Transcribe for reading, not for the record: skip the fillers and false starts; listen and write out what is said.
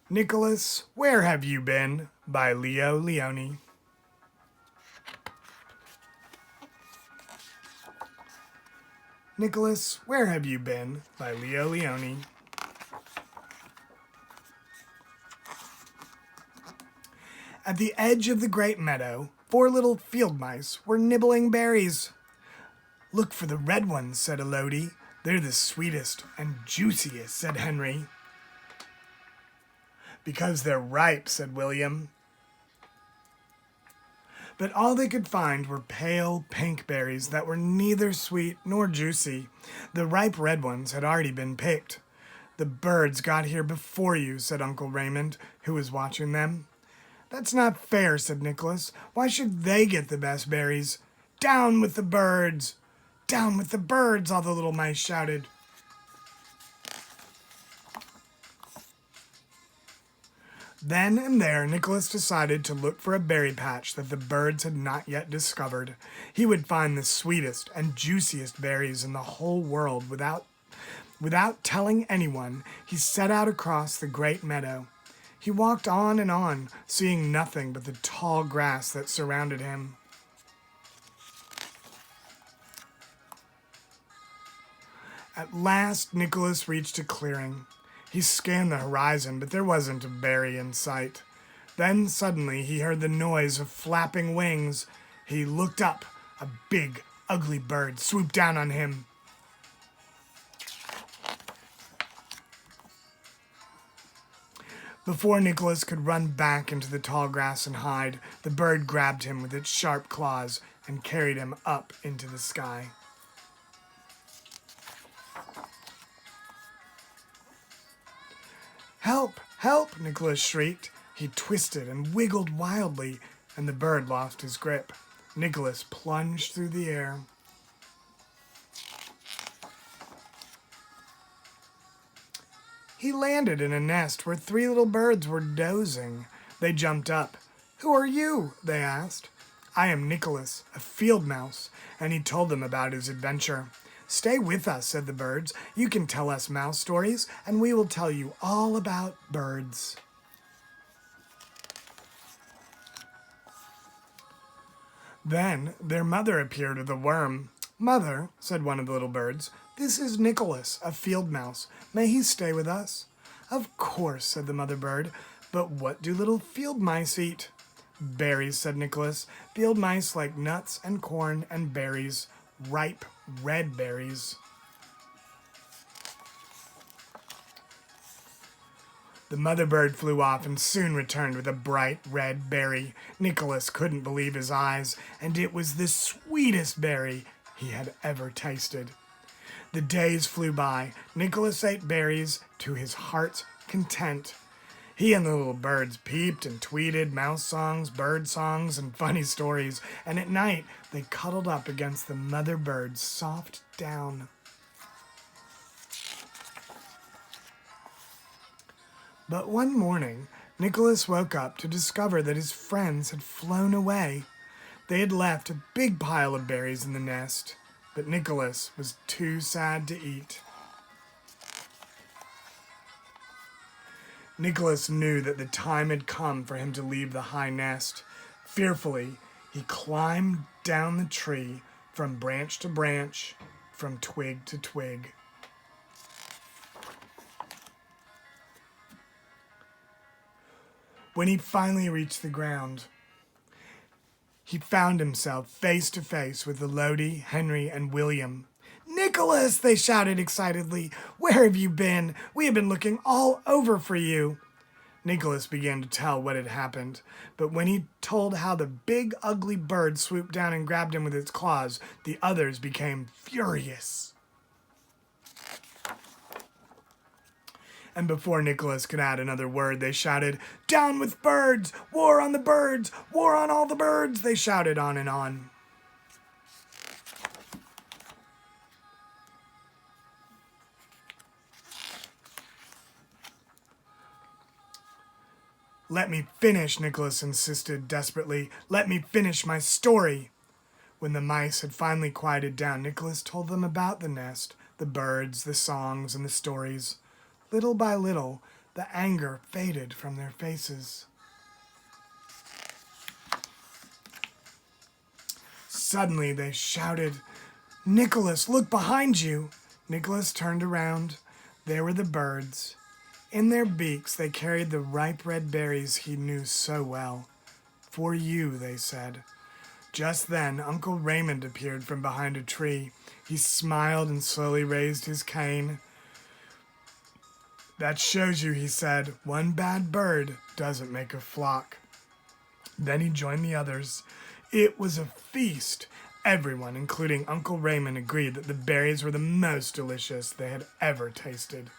Nicolas, Where Have You Been? By Leo Lionni. Nicolas, Where Have You Been? By Leo Lionni. At the edge of the great meadow, 4 little field mice were nibbling berries. Look for the red ones, said Aloud. They're the sweetest and juiciest, said Henry. Because they're ripe, said William. But all they could find were pale pink berries that were neither sweet nor juicy. The ripe red ones had already been picked. The birds got here before you, said Uncle Raymond, who was watching them. That's not fair, said Nicholas. Why should they get the best berries? Down with the birds! Down with the birds, all the little mice shouted. Then and there, Nicholas decided to look for a berry patch that the birds had not yet discovered. He would find the sweetest and juiciest berries in the whole world without telling anyone. He set out across the great meadow. He walked on, seeing nothing but the tall grass that surrounded him. At last, Nicholas reached a clearing. He scanned the horizon, but there wasn't a berry in sight. Then suddenly he heard the noise of flapping wings. He looked up. A big, ugly bird swooped down on him. Before Nicholas could run back into the tall grass and hide, the bird grabbed him with its sharp claws and carried him up into the sky. Help! Help! Nicholas shrieked. He twisted and wiggled wildly, and the bird lost his grip. Nicholas plunged through the air. He landed in a nest where 3 little birds were dozing. They jumped up. Who are you? They asked. I am Nicholas, a field mouse, and he told them about his adventure. Stay with us, said the birds. You can tell us mouse stories, and we will tell you all about birds. Then their mother appeared with a worm. Mother, said one of the little birds, this is Nicholas, a field mouse. May he stay with us? Of course, said the mother bird. But what do little field mice eat? Berries, said Nicholas. Field mice like nuts and corn and berries, ripe red berries. The mother bird flew off and soon returned with a bright red berry. Nicholas couldn't believe his eyes, and it was the sweetest berry he had ever tasted. The days flew by. Nicholas ate berries to his heart's content. He and the little birds peeped and tweeted mouse songs, bird songs, and funny stories, and at night they cuddled up against the mother bird's soft down. But one morning, Nicholas woke up to discover that his friends had flown away. They had left a big pile of berries in the nest, but Nicholas was too sad to eat. Nicholas knew that the time had come for him to leave the high nest. Fearfully, he climbed down the tree from branch to branch, from twig to twig. When he finally reached the ground, he found himself face to face with Aloud, Henry, and William. Nicholas, they shouted excitedly. Where have you been? We have been looking all over for you. Nicholas began to tell what had happened, but when he told how the big, ugly bird swooped down and grabbed him with its claws, the others became furious. And before Nicholas could add another word, they shouted, Down with birds! War on the birds! War on all the birds! They shouted on and on. Let me finish, Nicholas insisted desperately. Let me finish my story. When the mice had finally quieted down, Nicholas told them about the nest, the birds, the songs, and the stories. Little by little, The anger faded from their faces. Suddenly they shouted, "Nicolas, look behind you!" Nicolas turned around. There were the birds. In their beaks they carried the ripe red berries he knew so well. "For you," they said. Just then Uncle Raymond appeared from behind a tree. He smiled and slowly raised his cane. "That shows you," he said, "one bad bird doesn't make a flock." Then he joined the others. It was a feast. Everyone, including Uncle Raymond, agreed that the berries were the most delicious they had ever tasted.